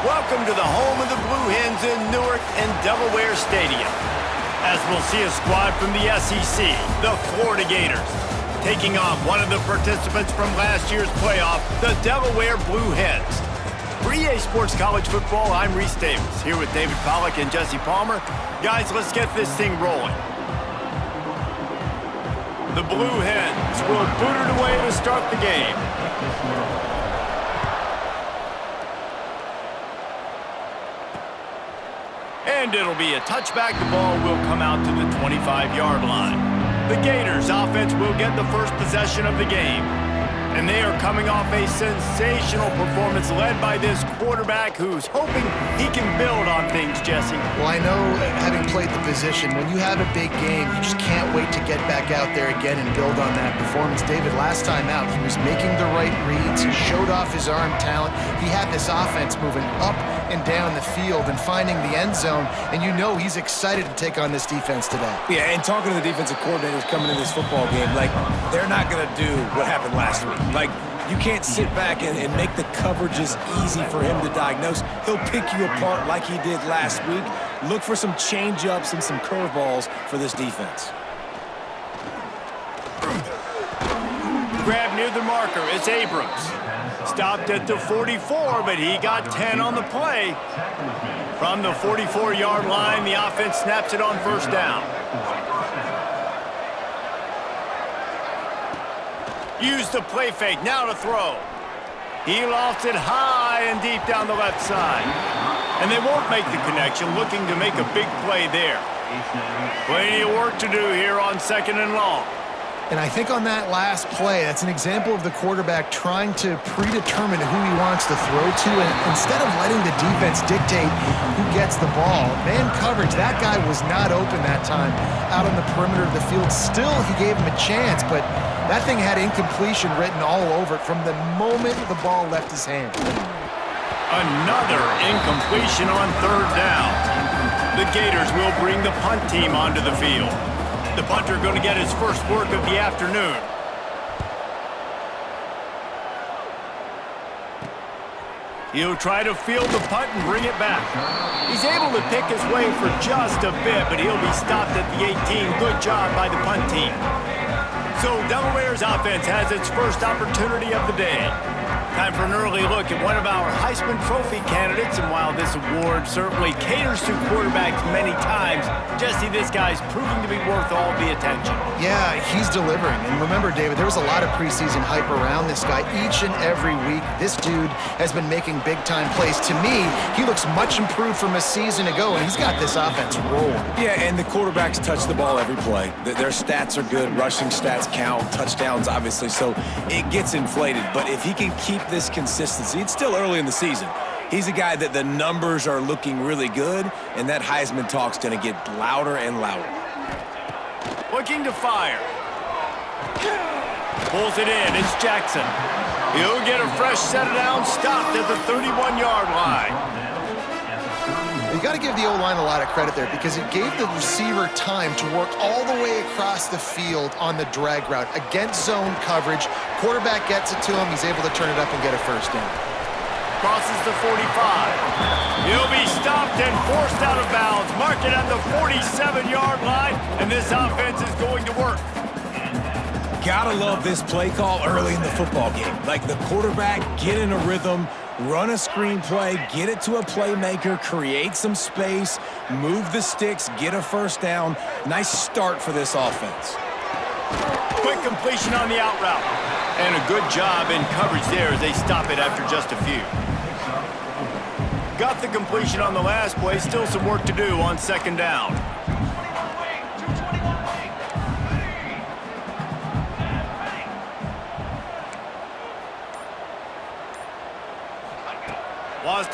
Welcome to the home of the Blue Hens in Newark and Delaware Stadium. As we'll see a squad from the SEC, the Florida Gators, taking on one of the participants from last year's playoff, the Delaware Blue Hens. For EA Sports College Football, I'm Reese Davis, here with David Pollack and Jesse Palmer. Guys, let's get this thing rolling. The Blue Hens will boot it away to start the game. And it'll be a touchback. The ball will come out to the 25-yard line. The Gators offense will get the first possession of the game. And they are coming off a sensational performance led by this quarterback who's hoping he can build on things, Jesse. Well, I know, having played the position, when you have a big game, you just can't wait to get back out there again and build on that performance. David, last time out, he was making the right reads. He showed off his arm talent. He had this offense moving up and down the field and finding the end zone, and you know he's excited to take on this defense today. Yeah, and talking to the defensive coordinators coming in this football game, like, they're not going to do what happened last week. Like, you can't sit back and make the coverages easy for him to diagnose. He'll pick you apart like he did last week. Look for some change-ups and some curveballs for this defense. Grab near the marker. It's Abrams. Stopped at the 44, but he got 10 on the play. From the 44-yard line, the offense snaps it on first down. Use the play fake, now to throw. He lofts it high and deep down the left side. And they won't make the connection, looking to make a big play there. Plenty of work to do here on 2nd and long. And I think on that last play, that's an example of the quarterback trying to predetermine who he wants to throw to, and instead of letting the defense dictate who gets the ball. Man coverage, that guy was not open that time out on the perimeter of the field. Still, he gave him a chance, but that thing had incompletion written all over it from the moment the ball left his hand. Another incompletion on 3rd down. The Gators will bring the punt team onto the field. The punter going to get his first work of the afternoon. He'll try to field the punt and bring it back. He's able to pick his way for just a bit, but he'll be stopped at the 18. Good job by the punt team. So Delaware's offense has its first opportunity of the day. Time for an early look at one of our Heisman Trophy candidates, and while this award certainly caters to quarterbacks many times, Jesse, this guy's proving to be worth all the attention. Yeah, he's delivering. And remember, David, there was a lot of preseason hype around this guy. Each and every week, this dude has been making big-time plays. To me, he looks much improved from a season ago, and he's got this offense rolling. Yeah, and the quarterbacks touch the ball every play. Their stats are good. Rushing stats count. Touchdowns, obviously, so it gets inflated. But if he can keep this consistency, it's still early in the season. He's a guy that the numbers are looking really good, and that Heisman talk's going to get louder and louder. Looking to fire. Pulls it in. It's Jackson. He'll get a fresh set down, stopped at the 31-yard line. You got to give the O-line a lot of credit there because it gave the receiver time to work all the way across the field on the drag route against zone coverage. Quarterback gets it to him. He's able to turn it up and get a first down. Crosses the 45. He'll be stopped and forced out of bounds. Mark it at the 47-yard line, and this offense is going to work. Gotta love this play call early in the football game. Like the quarterback, get in a rhythm, run a screen play, get it to a playmaker, create some space, move the sticks, get a first down. Nice start for this offense. Quick completion on the out route. And a good job in coverage there as they stop it after just a few. Got the completion on the last play. Still some work to do on 2nd down.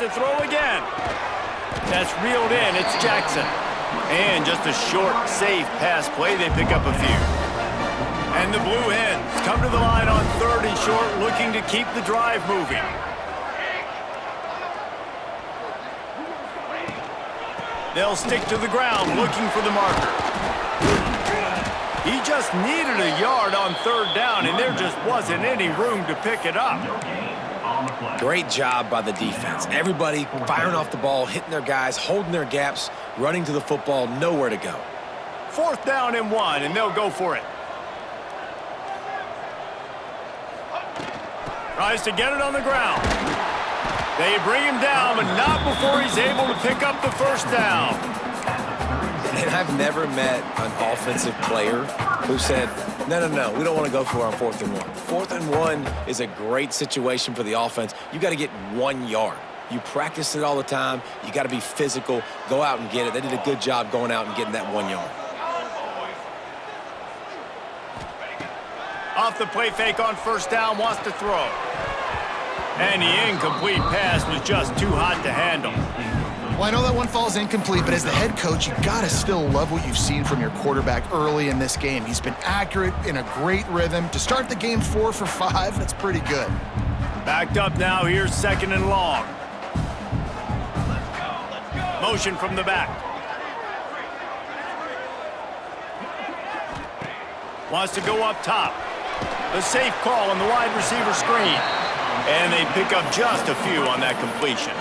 to throw again. That's reeled in. It's Jackson. And just a short, safe pass play. They pick up a few. And the Blue Hens come to the line on 3rd and short, looking to keep the drive moving. They'll stick to the ground, looking for the marker. He just needed a yard on 3rd down, and there just wasn't any room to pick it up. Great job by the defense. Everybody firing off the ball, hitting their guys, holding their gaps, running to the football, nowhere to go. 4th down and 1, and they'll go for it. Tries to get it on the ground. They bring him down, but not before he's able to pick up the 1st down. And I've never met an offensive player who said, no, we don't want to go for it on 4th and 1. 4th and 1 is a great situation for the offense. You got to get 1 yard. You practice it all the time. You got to be physical. Go out and get it. They did a good job going out and getting that 1 yard. Off the play fake on 1st down, wants to throw. And the incomplete pass was just too hot to handle. Well, I know that one falls incomplete, but as the head coach, you got to still love what you've seen from your quarterback early in this game. He's been accurate, in a great rhythm. To start the game 4 for 5, that's pretty good. Backed up now, here's 2nd and long. Motion from the back. Wants to go up top. The safe call on the wide receiver screen. And they pick up just a few on that completion.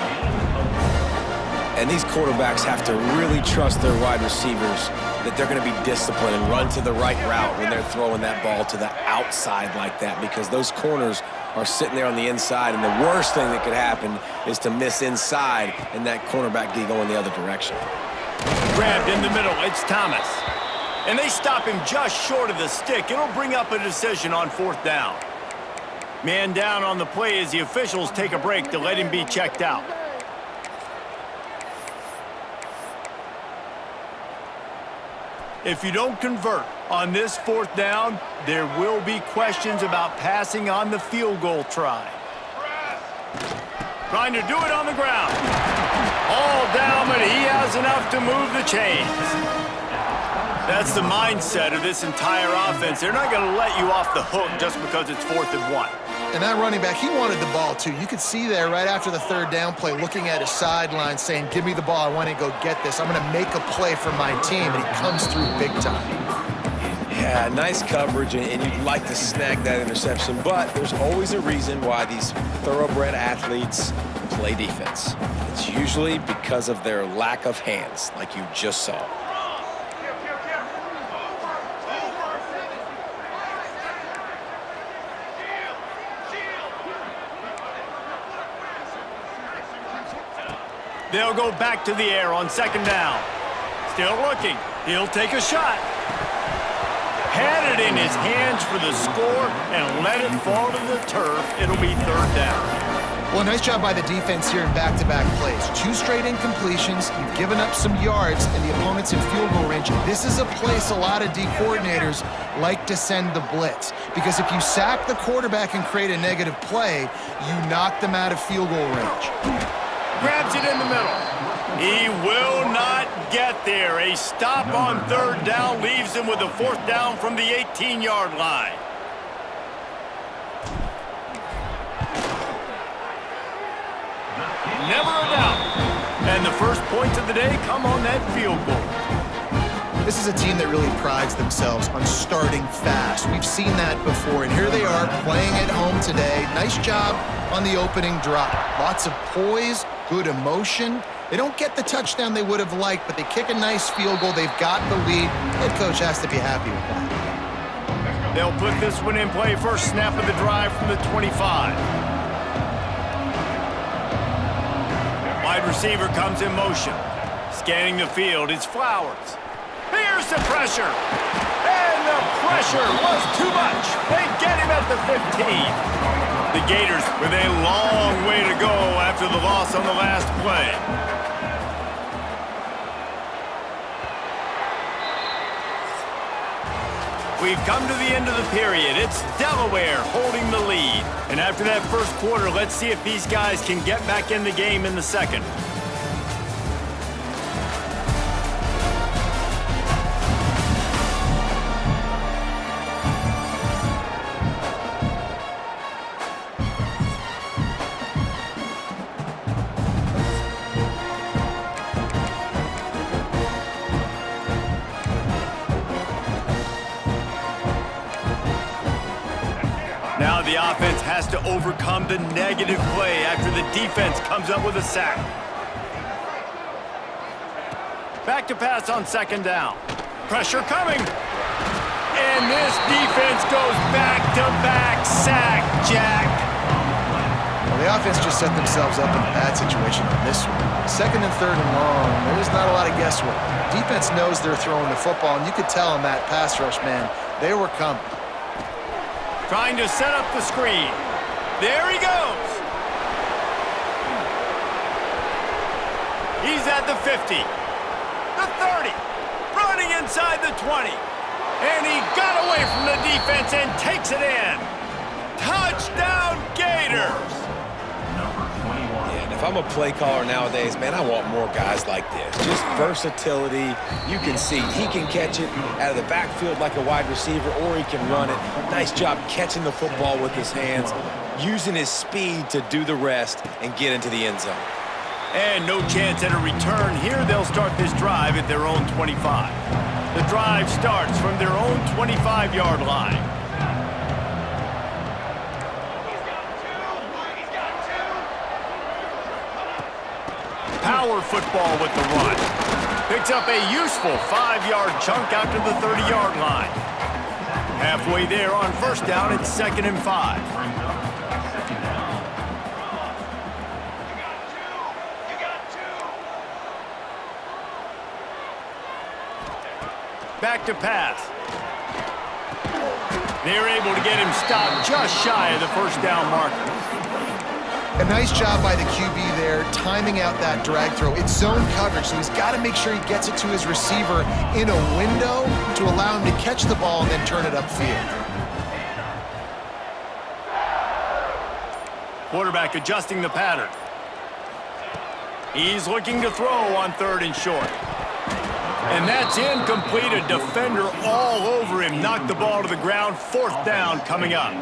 And these quarterbacks have to really trust their wide receivers that they're going to be disciplined and run to the right route when they're throwing that ball to the outside like that, because those corners are sitting there on the inside, and the worst thing that could happen is to miss inside and that cornerback be going the other direction. Grabbed in the middle, it's Thomas. And they stop him just short of the stick. It'll bring up a decision on 4th down. Man down on the play as the officials take a break to let him be checked out. If you don't convert on this 4th down, there will be questions about passing on the field goal try. Trying to do it on the ground. All down, but he has enough to move the chains. That's the mindset of this entire offense. They're not going to let you off the hook just because it's 4th and 1. And that running back, he wanted the ball too. You could see there right after the 3rd down play, looking at his sideline saying, give me the ball, I want to go get this. I'm going to make a play for my team, and he comes through big time. Yeah, nice coverage, and you'd like to snag that interception, but there's always a reason why these thoroughbred athletes play defense. It's usually because of their lack of hands, like you just saw. They'll go back to the air on 2nd down. Still looking. He'll take a shot. Had it in his hands for the score and let it fall to the turf. It'll be 3rd down. Well, nice job by the defense here in back-to-back plays. 2 straight incompletions. You've given up some yards, and the opponent's in field goal range. This is a place a lot of D coordinators like to send the blitz, because if you sack the quarterback and create a negative play, you knock them out of field goal range. Grabs it in the middle. He will not get there. A stop on 3rd down leaves him with a 4th down from the 18-yard line. Never a doubt. And the first points of the day come on that field goal. This is a team that really prides themselves on starting fast. We've seen that before, and here they are playing at home today. Nice job on the opening drive. Lots of poise, good emotion. They don't get the touchdown they would have liked, but they kick a nice field goal. They've got the lead. Head coach has to be happy with that. They'll put this one in play. First snap of the drive from the 25. Wide receiver comes in motion. Scanning the field, it's Flowers. Here's the pressure. And the pressure was too much. They get him at the 15. The Gators with a long way to go after the loss on the last play. We've come to the end of the period. It's Delaware holding the lead. And after that first quarter, let's see if these guys can get back in the game in the second. Now the offense has to overcome the negative play after the defense comes up with a sack. Back to pass on second down. Pressure coming. And this defense goes back-to-back sack, Jack. Well, the offense just set themselves up in a bad situation on this one. Second and third and long, there's not a lot of guesswork. Defense knows they're throwing the football, and you could tell in that pass rush, man, they were coming. Trying to set up the screen. There he goes. He's at the 50, the 30, running inside the 20. And he got away from the defense and takes it in. Touchdown, Gators. And if I'm a play caller nowadays, man, I want more guys like this. Just versatility. You can see he can catch it out of the backfield like a wide receiver, or he can run it. Nice job catching the football with his hands, using his speed to do the rest and get into the end zone. And no chance at a return here. They'll start this drive at their own 25. The drive starts from their own 25-yard line. Power football with the run. Picks up a useful 5-yard chunk out to the 30-yard line. Halfway there on first down, it's 2nd and 5. Back to pass. They're able to get him stopped just shy of the first down marker. A nice job by the QB there, timing out that drag throw. It's zone coverage, so he's got to make sure he gets it to his receiver in a window to allow him to catch the ball and then turn it upfield. Quarterback adjusting the pattern. He's looking to throw on 3rd and short. And that's incomplete. A defender all over him. Knocked the ball to the ground. 4th down coming up.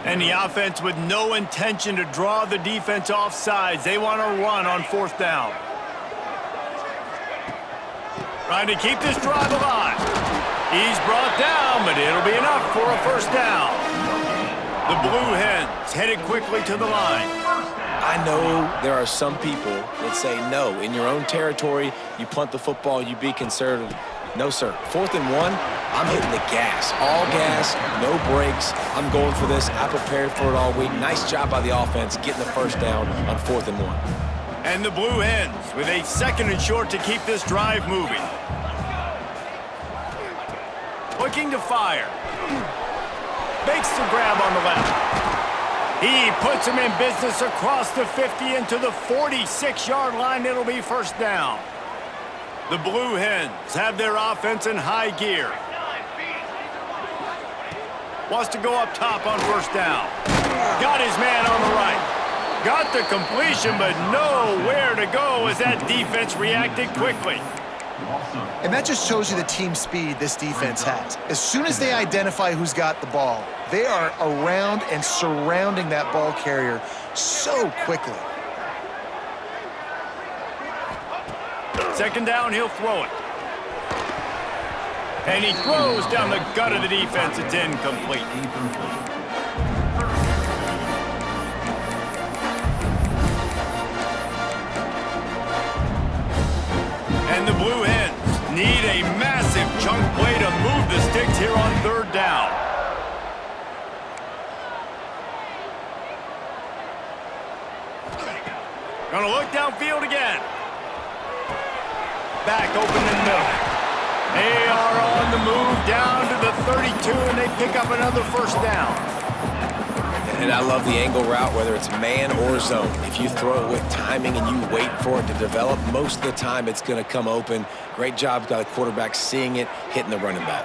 And the offense with no intention to draw the defense off sides. They want to run on 4th down. Trying to keep this drive alive. He's brought down, but it'll be enough for a first down. The Blue Hens headed quickly to the line. I know there are some people that say, no, in your own territory, you punt the football, you be conservative. No, sir. 4th and 1, I'm hitting the gas. All gas, no brakes. I'm going for this. I prepared for it all week. Nice job by the offense getting the first down on 4th and 1. And the Blue Hens with a 2nd and short to keep this drive moving. Looking to fire. Makes the grab on the left. He puts him in business across the 50 into the 46-yard line. It'll be first down. The Blue Hens have their offense in high gear. Wants to go up top on first down. Got his man on the right. Got the completion, but nowhere to go as that defense reacted quickly. And that just shows you the team speed this defense has. As soon as they identify who's got the ball, they are around and surrounding that ball carrier so quickly. 2nd down, he'll throw it. And he throws down the gut of the defense. It's incomplete. And the Blue Hens need a massive chunk play to move the sticks here on 3rd down. Gonna look downfield again. Back open in the middle. They are on the move down to the 32, and they pick up another first down. And I love the angle route, whether it's man or zone. If you throw it with timing and you wait for it to develop, most of the time it's going to come open. Great job by the quarterback seeing it, hitting the running back.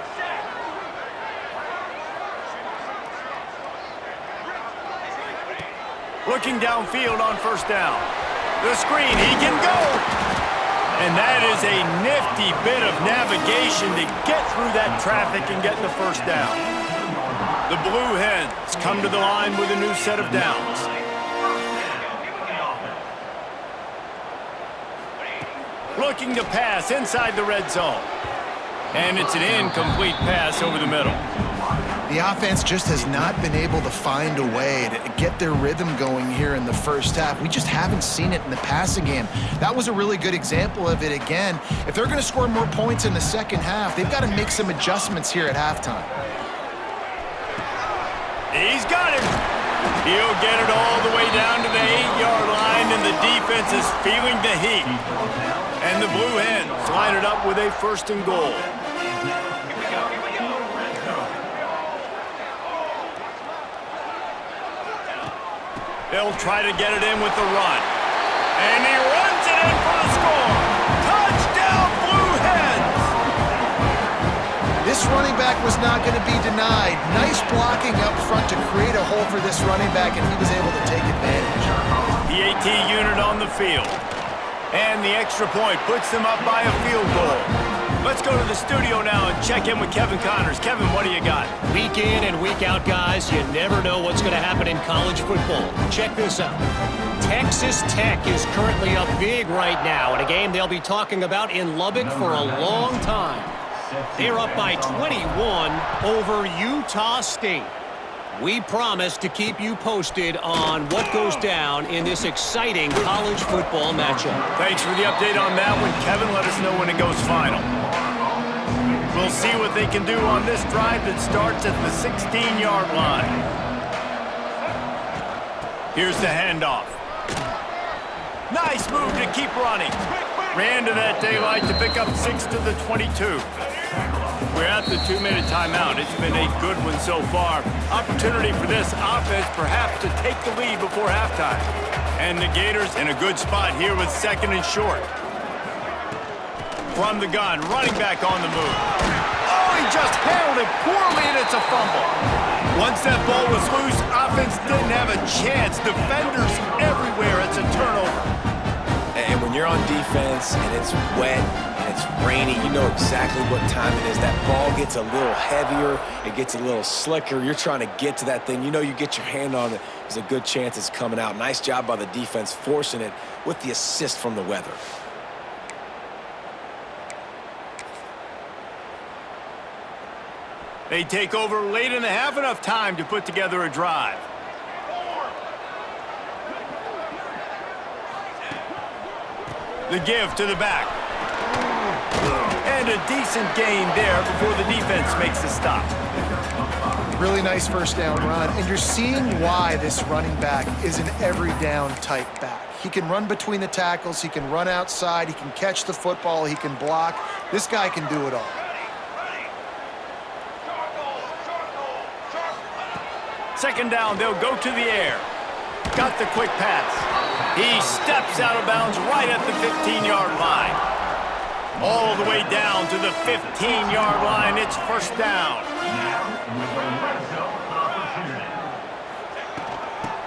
Looking downfield on first down. The screen, he can go! And that is a nifty bit of navigation to get through that traffic and get the first down. The Blue Hens come to the line with a new set of downs. Looking to pass inside the red zone. And it's an incomplete pass over the middle. The offense just has not been able to find a way to get their rhythm going here in the first half. We just haven't seen it in the passing game. That was a really good example of it again. If they're going to score more points in the second half, they've got to make some adjustments here at halftime. He's got him. He'll get it all the way down to the 8-yard line, and the defense is feeling the heat. And the Blue Hens line it up with a 1st and goal. They'll try to get it in with the run. And he runs it in for the score. Touchdown, Blue Hens! This running back was not going to be denied. Nice blocking up front to create a hole for this running back, and he was able to take advantage. The AT unit on the field. And the extra point puts them up by a field goal. Let's go to the studio now and check in with Kevin Connors. Kevin, what do you got? Week in and week out, guys, you never know what's going to happen in college football. Check this out. Texas Tech is currently up big right now in a game they'll be talking about in Lubbock for a long time. They're up by 21 over Utah State. We promise to keep you posted on what goes down in this exciting college football matchup. Thanks for the update on that one, Kevin. Let us know when it goes final. We'll see what they can do on this drive that starts at the 16-yard line. Here's the handoff. Nice move to keep running. Ran to that daylight to pick up 6 to the 22. We're at the 2-minute timeout. It's been a good one so far. Opportunity for this offense perhaps to take the lead before halftime. And the Gators in a good spot here with 2nd and short. From the gun, running back on the move. Oh, he just handled it poorly, and it's a fumble. Once that ball was loose, offense didn't have a chance. Defenders everywhere. It's a turnover. And when you're on defense and it's wet and it's rainy, you know exactly what time it is. That ball gets a little heavier. It gets a little slicker. You're trying to get to that thing. You know you get your hand on it. There's a good chance it's coming out. Nice job by the defense forcing it with the assist from the weather. They take over late in the half, enough time to put together a drive. The give to the back. And a decent gain there before the defense makes a stop. Really nice first down run, and you're seeing why this running back is an every down type back. He can run between the tackles, he can run outside, he can catch the football, he can block. This guy can do it all. Second down, they'll go to the air. Got the quick pass. He steps out of bounds right at the 15-yard line. All the way down to the 15-yard line. It's first down.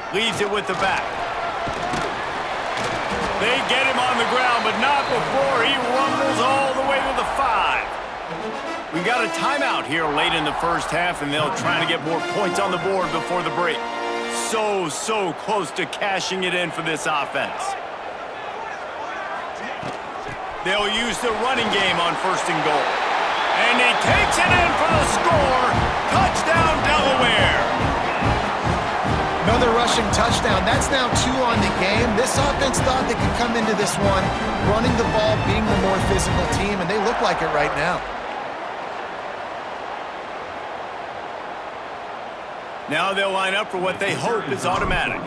Leaves it with the back. They get him on the ground, but not before he rumbles all the way to the 5. We got a timeout here late in the first half, and they'll try to get more points on the board before the break. So close to cashing it in for this offense. They'll use the running game on 1st and goal. And he takes it in for the score. Touchdown, Delaware. Another rushing touchdown. That's now 2 on the game. This offense thought they could come into this one running the ball, being the more physical team, and they look like it right now. Now they'll line up for what they hope is automatic.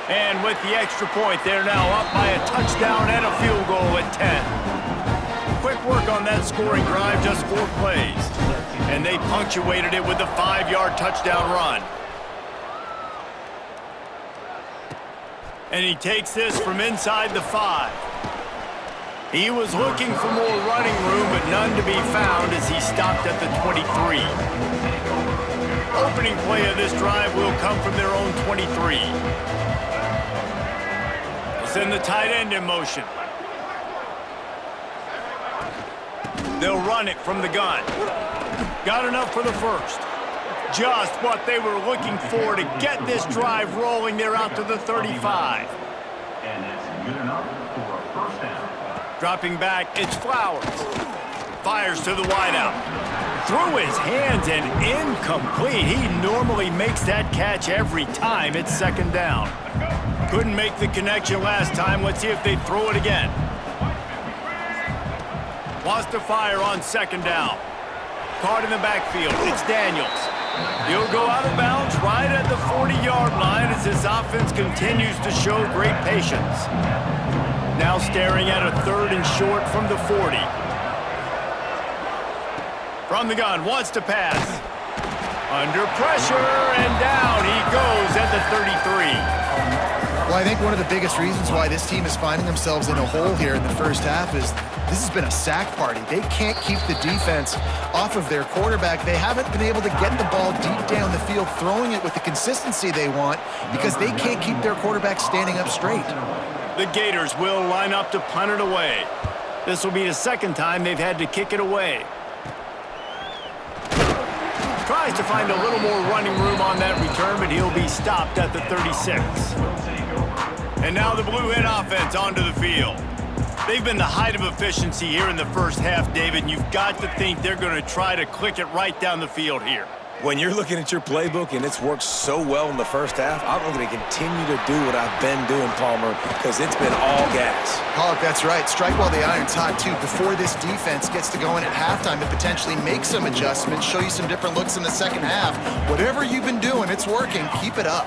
And with the extra point, they're now up by a touchdown and a field goal at 10. Quick work on that scoring drive, just 4 plays. And they punctuated it with a 5-yard touchdown run. And he takes this from inside the 5. He was looking for more running room, but none to be found as he stopped at the 23. Opening play of this drive will come from their own 23. They'll send the tight end in motion. They'll run it from the gun. Got enough for the first. Just what they were looking for to get this drive rolling. They're out to the 35. And it's good enough for a first down. Dropping back, it's Flowers. Fires to the wideout. Through his hands and incomplete. He normally makes that catch every time. It's second down. Couldn't make the connection last time. Let's see if they throw it again. Wants to fire on second down. Caught in the backfield. It's Daniels. He'll go out of bounds right at the 40-yard line as this offense continues to show great patience. Now staring at a third and short from the 40. From the gun, wants to pass. Under pressure, and down he goes at the 33. Well, I think one of the biggest reasons why this team is finding themselves in a hole here in the first half is this has been a sack party. They can't keep the defense off of their quarterback. They haven't been able to get the ball deep down the field, throwing it with the consistency they want because they can't keep their quarterback standing up straight. The Gators will line up to punt it away. This will be the second time they've had to kick it away. Tries to find a little more running room on that return, but he'll be stopped at the 36. And now the Blue Hen offense onto the field. They've been the height of efficiency here in the first half, David, and you've got to think they're going to try to click it right down the field here. When you're looking at your playbook and it's worked so well in the first half, I'm going to continue to do what I've been doing, Palmer, because it's been all gas. Pollock, that's right. Strike while the iron's hot, too. Before this defense gets to go in at halftime and potentially make some adjustments, show you some different looks in the second half. Whatever you've been doing, it's working. Keep it up.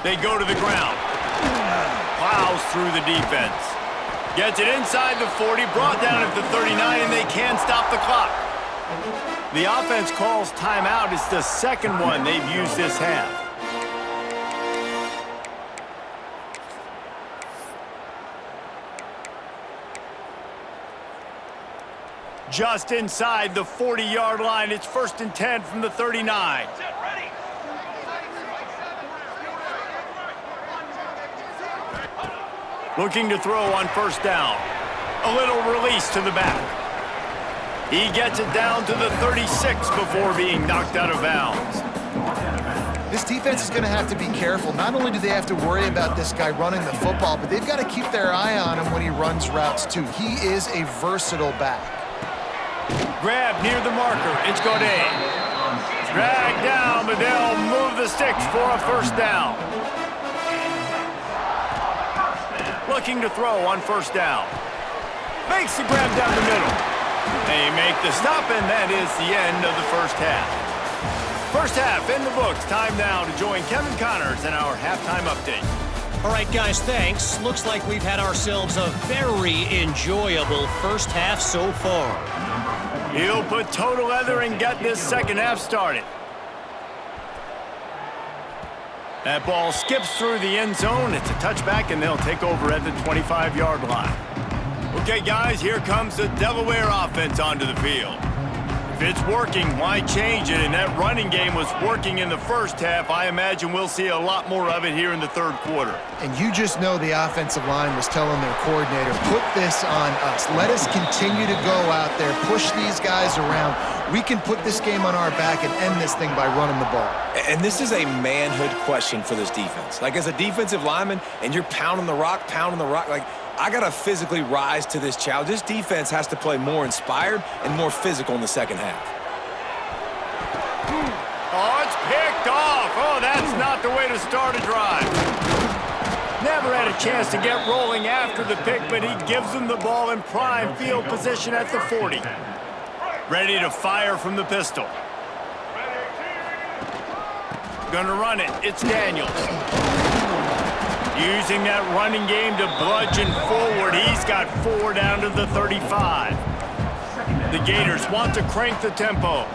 They go to the ground. Plows through the defense. Gets it inside the 40, brought down at the 39, and they can't stop the clock. The offense calls timeout. It's the second one they've used this half. Just inside the 40-yard line. It's 1st and 10 from the 39. Looking to throw on first down. A little release to the back. He gets it down to the 36 before being knocked out of bounds. This defense is going to have to be careful. Not only do they have to worry about this guy running the football, but they've got to keep their eye on him when he runs routes, too. He is a versatile back. Grab near the marker. It's Godet. Dragged down, but they'll move the sticks for a first down. Looking to throw on first down. Makes the grab down the middle. They make the stop, and that is the end of the first half. First half in the books. Time now to join Kevin Connors in our halftime update. All right, guys, thanks. Looks like we've had ourselves a very enjoyable first half so far. He'll put total leather and get this second half started. That ball skips through the end zone. It's a touchback, and they'll take over at the 25-yard line. Okay, guys, here comes the Delaware offense onto the field. If it's working, why change it? And that running game was working in the first half. I imagine we'll see a lot more of it here in the third quarter. And you just know the offensive line was telling their coordinator, put this on us. Let us continue to go out there, push these guys around. We can put this game on our back and end this thing by running the ball. And this is a manhood question for this defense. Like, as a defensive lineman, and you're pounding the rock, like, I got to physically rise to this challenge. This defense has to play more inspired and more physical in the second half. Oh, it's picked off. Oh, that's not the way to start a drive. Never had a chance to get rolling after the pick, but he gives them the ball in prime field position at the 40. Ready to fire from the pistol. Gonna run it. It's Daniels. Using that running game to bludgeon forward. He's got 4 down to the 35. The Gators want to crank the tempo.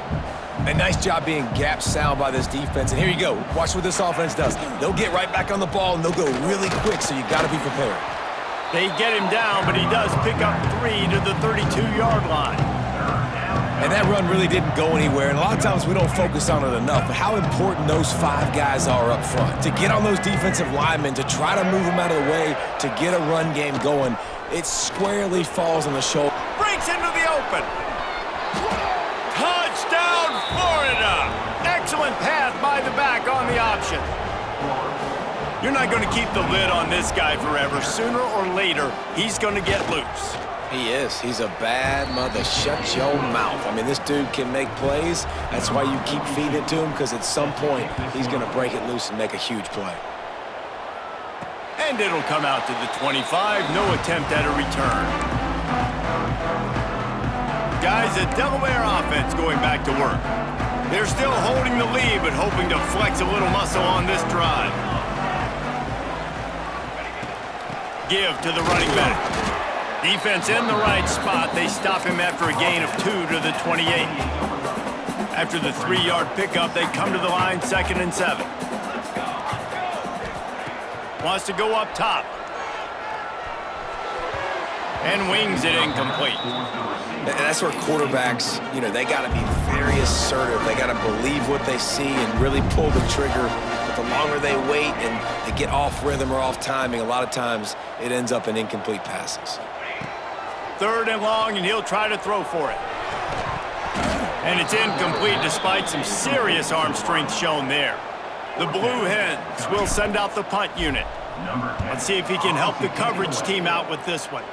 A nice job being gap sound by this defense. And here you go. Watch what this offense does. They'll get right back on the ball, and they'll go really quick, so you got to be prepared. They get him down, but he does pick up 3 to the 32-yard line. And that run really didn't go anywhere, and a lot of times we don't focus on it enough, but how important those 5 guys are up front. To get on those defensive linemen, to try to move them out of the way, to get a run game going, it squarely falls on the shoulder. Breaks into the open. Touchdown, Florida! Excellent pass by the back on the option. You're not going to keep the lid on this guy forever. Sooner or later, he's going to get loose. He is. He's a bad mother. Shut your mouth. I mean, this dude can make plays. That's why you keep feeding it to him, because at some point, he's going to break it loose and make a huge play. And it'll come out to the 25. No attempt at a return. Guys, the Delaware offense going back to work. They're still holding the lead, but hoping to flex a little muscle on this drive. Give to the running back. Defense in the right spot. They stop him after a gain of 2 to the 28. After the 3-yard pickup, they come to the line 2nd and 7. Wants to go up top. And wings it incomplete. And that's where quarterbacks, they got to be very assertive. They got to believe what they see and really pull the trigger. But the longer they wait and they get off rhythm or off timing, a lot of times it ends up in incomplete passes. 3rd and long, and he'll try to throw for it. And it's incomplete despite some serious arm strength shown there. The Blue Hens will send out the punt unit. Let's see if he can help the coverage team out with this one.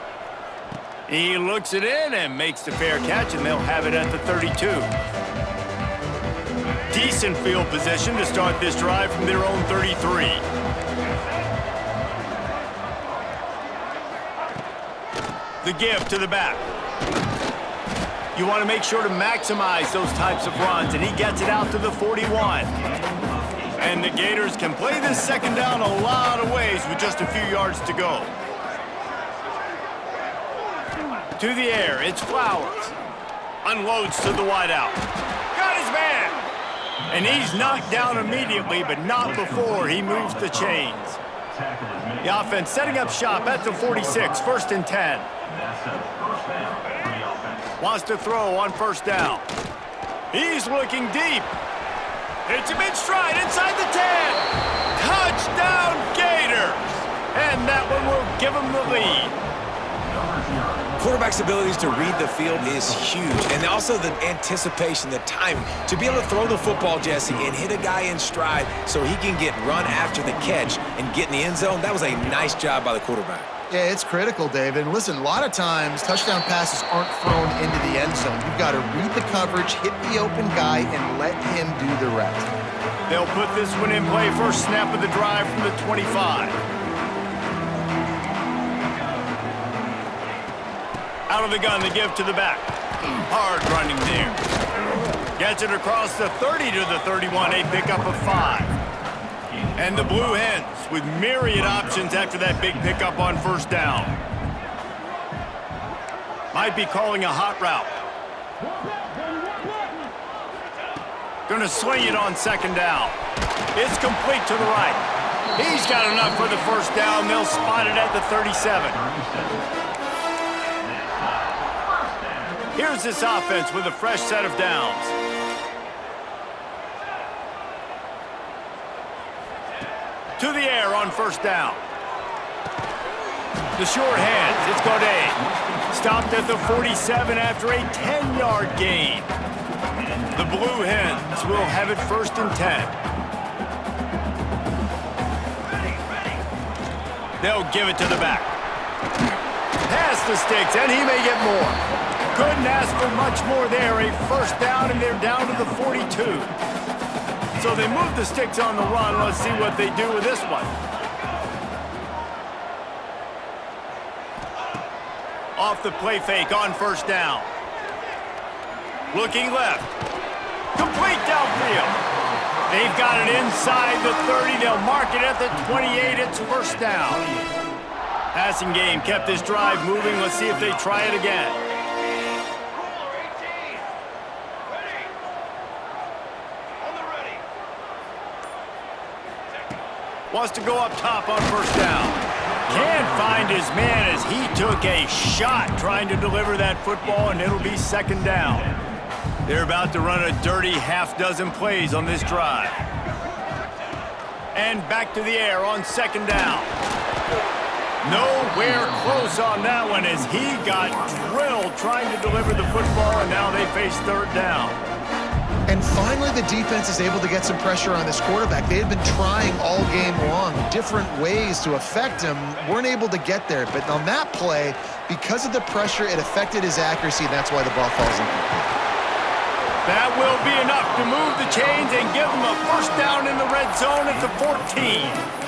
He looks it in and makes the fair catch, and they'll have it at the 32. Decent field position to start this drive from their own 33. The give to the back. You want to make sure to maximize those types of runs, and he gets it out to the 41. And the Gators can play this 2nd down a lot of ways with just a few yards to go. To the air, it's Flowers. Unloads to the wideout. Got his man! And he's knocked down immediately, but not before he moves the chains. The offense setting up shop at the 46, 1st and 10. Wants to throw on 1st down. He's looking deep. Hits him in stride inside the 10. Touchdown, Gators! And that one will give him the lead. Quarterback's abilities to read the field is huge, and also the anticipation, the timing. To be able to throw the football, Jesse, and hit a guy in stride so he can get run after the catch and get in the end zone, that was a nice job by the quarterback. Yeah, it's critical, David. And listen, a lot of times touchdown passes aren't thrown into the end zone. You've got to read the coverage, hit the open guy, and let him do the rest. They'll put this one in play. First snap of the drive from the 25. Out of the gun, the give to the back. Hard running there. Gets it across the 30 to the 31, a pickup of 5. And the Blue Hens with myriad options after that big pickup on 1st down. Might be calling a hot route. Gonna swing it on 2nd down. It's complete to the right. He's got enough for the 1st down. They'll spot it at the 37. Here's this offense with a fresh set of downs. To the air on 1st down. The short hands, it's Godet. Stopped at the 47 after a 10-yard gain. The Blue Hens will have it 1st and 10. They'll give it to the back. Past the sticks, and he may get more. Couldn't ask for much more there. A 1st down, and they're down to the 42. So they move the sticks on the run. Let's see what they do with this one. Off the play fake on 1st down. Looking left. Complete downfield. They've got it inside the 30. They'll mark it at the 28. It's 1st down. Passing game kept this drive moving. Let's see if they try it again. Wants to go up top on 1st down. Can't find his man as he took a shot trying to deliver that football, and it'll be 2nd down. They're about to run a dirty half-dozen plays on this drive. And back to the air on second down. Nowhere close on that one as he got drilled trying to deliver the football, and now they face third down. And finally, the defense is able to get some pressure on this quarterback. They had been trying all game long, different ways to affect him, weren't able to get there. But on that play, because of the pressure, it affected his accuracy, and that's why the ball falls incomplete. That will be enough to move the chains and give them a first down in the red zone at the 14.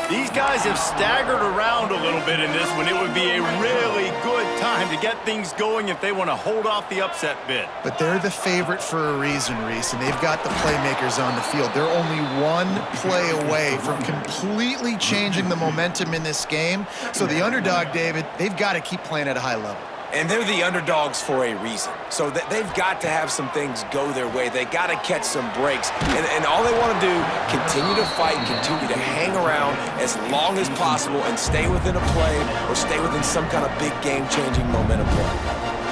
These guys have staggered around a little bit in this one. It would be a really good time to get things going if they want to hold off the upset bid. But they're the favorite for a reason, Reese, and they've got the playmakers on the field. They're only one play away from completely changing the momentum in this game. So the underdog, David, they've got to keep playing at a high level. And they're the underdogs for a reason. So they've got to have some things go their way. They got to catch some breaks. And all they want to do, continue to fight, continue to hang around as long as possible and stay within a play or stay within some kind of big game-changing momentum play.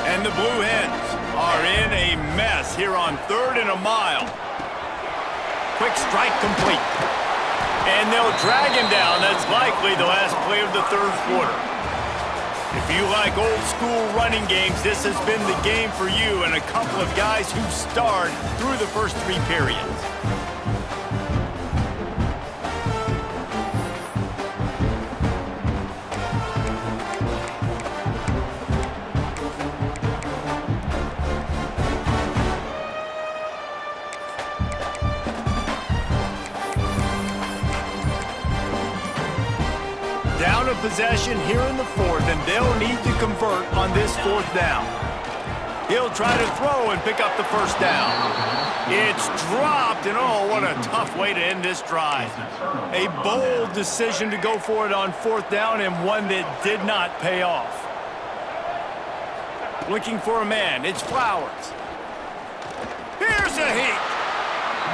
And the Blue Hens are in a mess here on 3rd and a mile. Quick strike complete. And they'll drag him down. That's likely the last play of the third quarter. If you like old-school running games, this has been the game for you and a couple of guys who starred through the first 3 periods. Down a possession here in the 4th, and they'll need to convert on this 4th down. He'll try to throw and pick up the first down. It's dropped, and oh, what a tough way to end this drive. A bold decision to go for it on 4th down, and one that did not pay off. Looking for a man, it's Flowers. Here's a hit.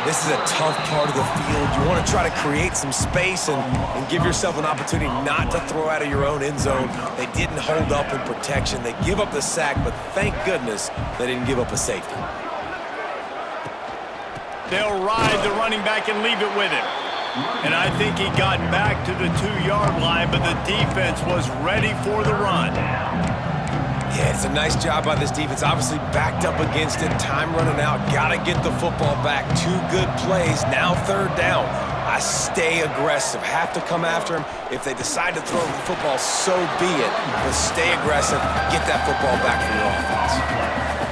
This is a tough part of the field. You want to try to create some space and give yourself an opportunity not to throw out of your own end zone. They didn't hold up in protection. They give up the sack, but thank goodness they didn't give up a safety. They'll ride the running back and leave it with him. And I think he got back to the 2-yard line, but the defense was ready for the run. Yeah, it's a nice job by this defense. Obviously backed up against it. Time running out. Got to get the football back. 2 good plays. Now 3rd down. I stay aggressive. Have to come after him. If they decide to throw the football, so be it. But stay aggressive. Get that football back for your offense.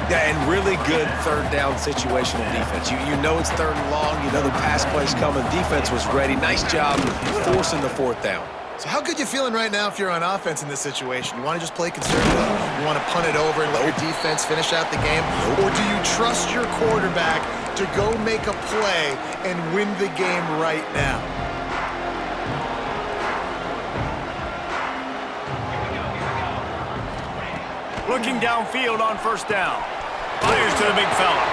Yeah, and really good 3rd down situational defense. You know it's 3rd and long. You know the pass play's coming. Defense was ready. Nice job forcing the 4th down. So how good you feeling right now if you're on offense in this situation? You want to just play conservative? You want to punt it over and let your defense finish out the game? Or do you trust your quarterback to go make a play and win the game right now? Looking downfield on 1st down. Fires to the big fella.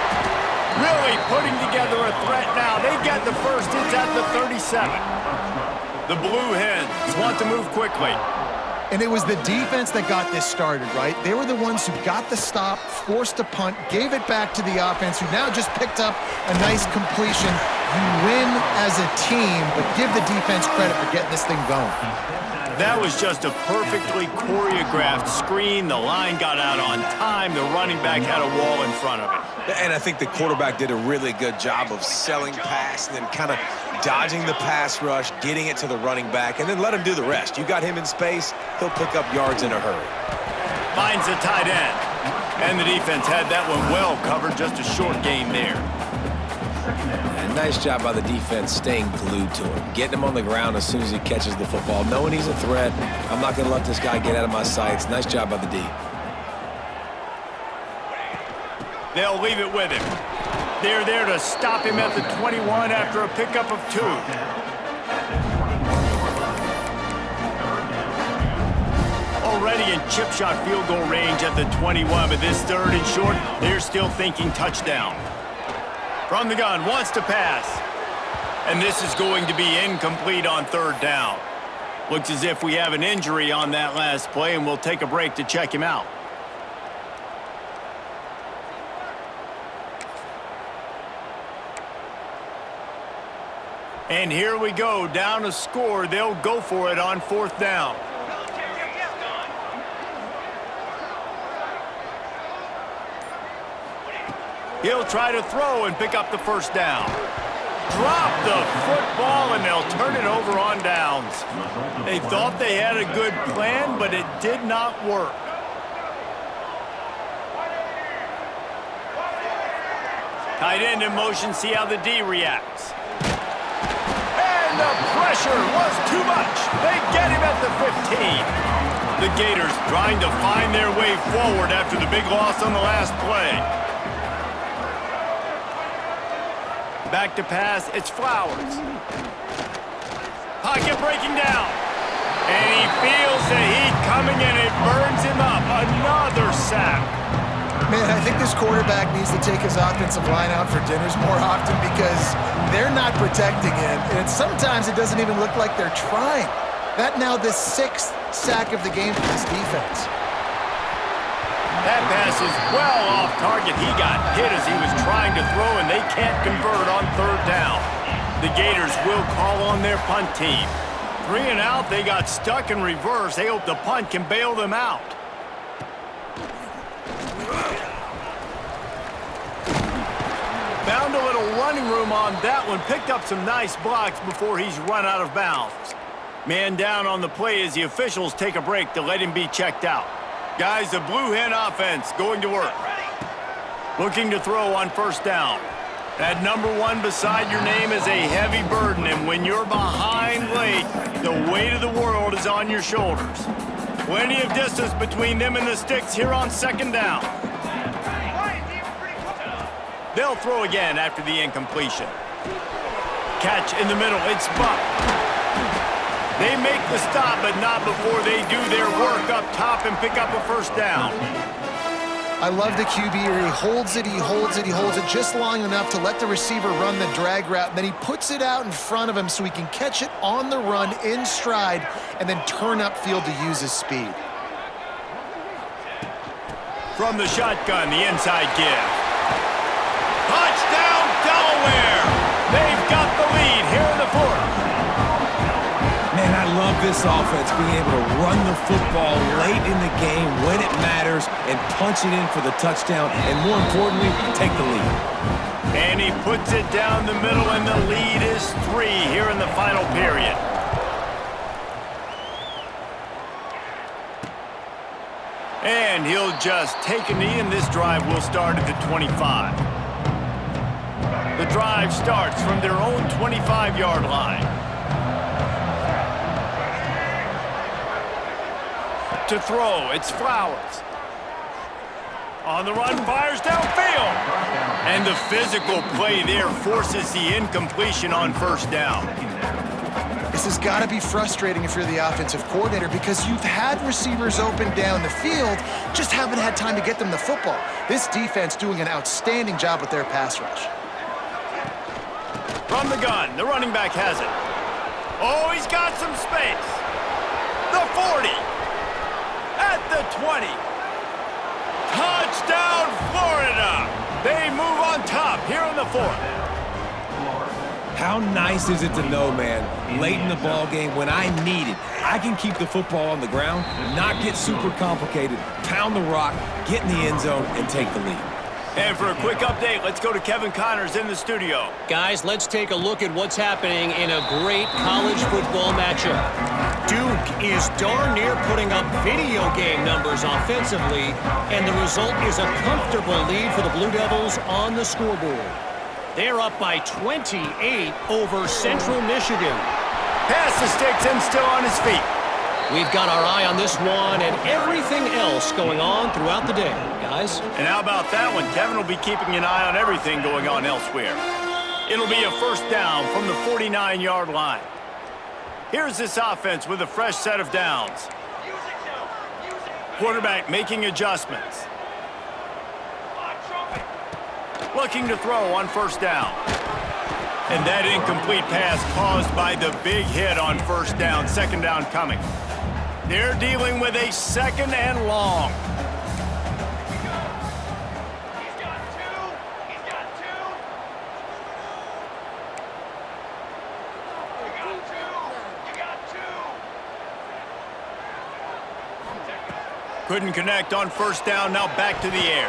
Really putting together a threat now. They get the first. It's at the 37. The Blue Hens want to move quickly. And it was the defense that got this started, right? They were the ones who got the stop, forced a punt, gave it back to the offense, who now just picked up a nice completion. You win as a team, but give the defense credit for getting this thing going. That was just a perfectly choreographed screen. The line got out on time. The running back had a wall in front of it. And I think the quarterback did a really good job of selling pass and then kind of dodging the pass rush, getting it to the running back, and then let him do the rest. You got him in space, he'll pick up yards in a hurry. Finds the tight end. And the defense had that one well covered. Just a short gain there. And nice job by the defense staying glued to him, getting him on the ground as soon as he catches the football, knowing he's a threat. I'm not going to let this guy get out of my sights. Nice job by the D. They'll leave it with him. They're there to stop him at the 21 after a pickup of 2. Already in chip shot field goal range at the 21, but this 3rd and short, they're still thinking touchdown. From the gun, wants to pass. And this is going to be incomplete on 3rd down. Looks as if we have an injury on that last play, and we'll take a break to check him out. And here we go, down a score. They'll go for it on 4th down. He'll try to throw and pick up the 1st down. Drop the football, and they'll turn it over on downs. They thought they had a good plan, but it did not work. Tight end in motion, see how the D reacts. And the pressure was too much. They get him at the 15. The Gators trying to find their way forward after the big loss on the last play. Back to pass, it's Flowers. Pocket breaking down. And he feels the heat coming and it burns him up. Another sack. Man, I think this quarterback needs to take his offensive line out for dinners more often because they're not protecting him. And sometimes it doesn't even look like they're trying. That now the 6th sack of the game for this defense. That pass is well off target. He got hit as he was trying to throw, and they can't convert on 3rd down. The Gators will call on their punt team. 3 and out, they got stuck in reverse. They hope the punt can bail them out. Found a little running room on that one. Picked up some nice blocks before he's run out of bounds. Man down on the play as the officials take a break to let him be checked out. Guys, the Blue Hen offense going to work. Looking to throw on 1st down. That number 1 beside your name is a heavy burden, and when you're behind late, the weight of the world is on your shoulders. Plenty of distance between them and the sticks here on 2nd down. They'll throw again after the incompletion. Catch in the middle, it's Buck. They make the stop, but not before they do their work up top and pick up a 1st down. I love the QB here. He holds it, he holds it, he holds it just long enough to let the receiver run the drag route, and then he puts it out in front of him so he can catch it on the run in stride and then turn upfield to use his speed. From the shotgun, the inside give. Touchdown, Delaware! They've got the lead here in the 4th. Man, I love this offense, being able to run the football late in the game when it matters and punch it in for the touchdown, and more importantly, take the lead. And he puts it down the middle, and the lead is 3 here in the final period. And he'll just take a knee, and this drive will start at the 25. The drive starts from their own 25-yard line. To throw, it's Flowers. On the run, fires downfield. And the physical play there forces the incompletion on 1st down. This has got to be frustrating if you're the offensive coordinator because you've had receivers open down the field, just haven't had time to get them the football. This defense doing an outstanding job with their pass rush. From the gun, the running back has it. Oh, he's got some space. The 40. At the 20. Touchdown, Florida! They move on top here in the 4th. How nice is it to know, man, late in the ball game when I need it, I can keep the football on the ground, not get super complicated, pound the rock, get in the end zone, and take the lead. And for a quick update, let's go to Kevin Connors in the studio. Guys, let's take a look at what's happening in a great college football matchup. Duke is darn near putting up video game numbers offensively, and the result is a comfortable lead for the Blue Devils on the scoreboard. They're up by 28 over Central Michigan. Pass the sticks and still on his feet. We've got our eye on this one and everything else going on throughout the day, guys. And how about that one? Kevin will be keeping an eye on everything going on elsewhere. It'll be a 1st down from the 49-yard line. Here's this offense with a fresh set of downs. Quarterback making adjustments. Looking to throw on 1st down. And that incomplete pass caused by the big hit on 1st down. 2nd down coming. They're dealing with a 2nd and long. Couldn't connect on first down, now back to the air.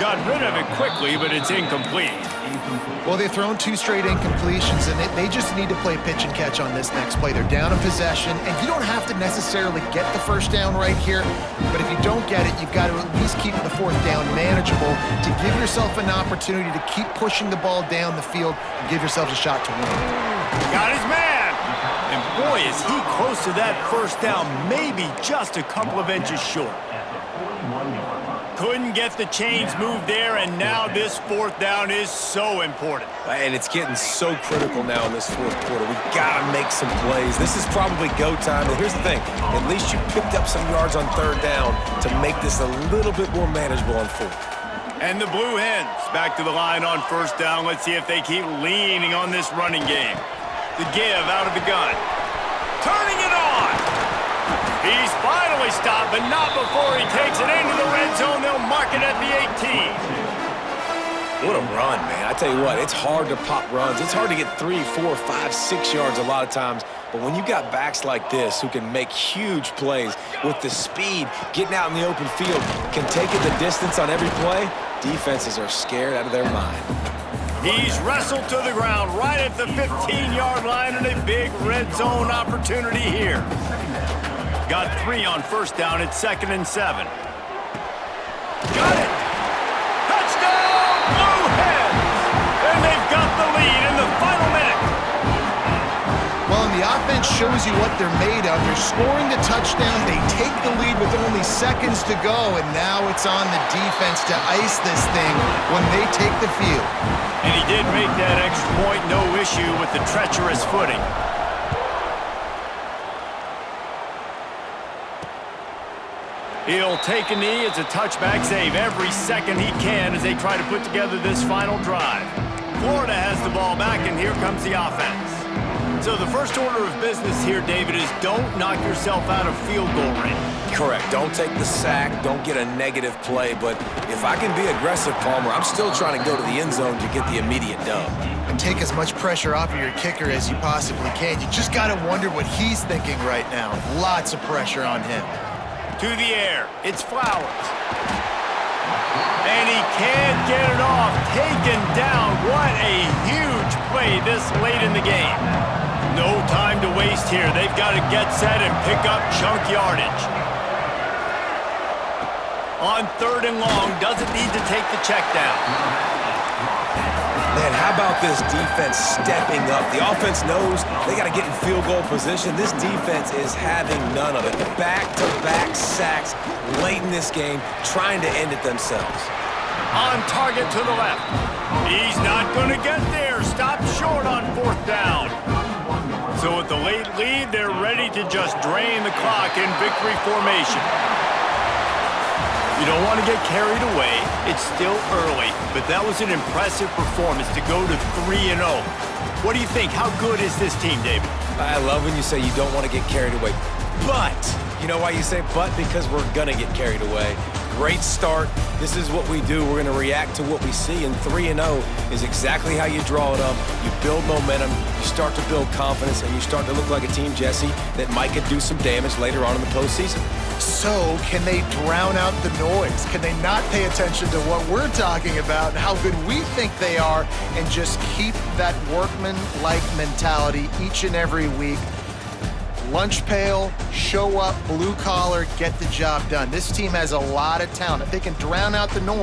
Got rid of it quickly, but it's incomplete. Well, they've thrown 2 straight incompletions, and they just need to play pitch and catch on this next play. They're down in possession, and you don't have to necessarily get the first down right here, but if you don't get it, you've got to at least keep the 4th down manageable to give yourself an opportunity to keep pushing the ball down the field and give yourself a shot to win. Got his man! And boy, is he close to that first down, maybe just a couple of inches short. Couldn't get the chains moved there, and now this 4th down is so important. And it's getting so critical now in this 4th quarter. We've got to make some plays. This is probably go time. And here's the thing. At least you picked up some yards on 3rd down to make this a little bit more manageable on 4th. And the Blue Hens back to the line on first down. Let's see if they keep leaning on this running game. The give out of the gun. Turning it on! He's finally stopped, but not before he takes it into the red zone. They'll mark it at the 18. What a run, man. I tell you what, it's hard to pop runs. It's hard to get 3, 4, 5, 6 yards a lot of times. But when you got backs like this who can make huge plays with the speed, getting out in the open field, can take it the distance on every play, defenses are scared out of their mind. He's wrestled to the ground right at the 15-yard line, and a big red zone opportunity here. Got 3 on first down at 2nd and 7. Got it! Touchdown, Blue Hens! And they've got the lead in the final minute. Well, and the offense shows you what they're made of. They're scoring the touchdown. They take the lead with only seconds to go, and now it's on the defense to ice this thing when they take the field. And he did make that extra point, no issue with the treacherous footing. He'll take a knee. It's a touchback save every second he can as they try to put together this final drive. Florida has the ball back, and here comes the offense. So the first order of business here, David, is don't knock yourself out of field goal range. Correct. Don't take the sack. Don't get a negative play. But if I can be aggressive, Palmer, I'm still trying to go to the end zone to get the immediate dub. And take as much pressure off of your kicker as you possibly can. You just got to wonder what he's thinking right now. Lots of pressure on him. To the air, it's Flowers. And he can't get it off. Taken down. What a huge play this late in the game. No time to waste here. They've got to get set and pick up chunk yardage. On 3rd and long, doesn't need to take the check down. Man, how about this defense stepping up? The offense knows they got to get in field goal position. This defense is having none of it. Back-to-back sacks late in this game, trying to end it themselves. On target to the left. He's not going to get there. Stopped short on 4th down. So with the late lead, they're ready to just drain the clock in victory formation. You don't want to get carried away. It's still early, but that was an impressive performance to go to 3-0. What do you think? How good is this team, David? I love when you say you don't want to get carried away. But, you know why you say but? Because we're going to get carried away. Great start. This is what we do. We're going to react to what we see, and 3-0 is exactly how you draw it up. You build momentum, you start to build confidence, and you start to look like a team, Jesse, that might could do some damage later on in the postseason. So, can they drown out the noise? Can they not pay attention to what we're talking about and how good we think they are and just keep that workman-like mentality each and every week? Lunch pail, show up, blue collar, get the job done. This team has a lot of talent. If they can drown out the noise,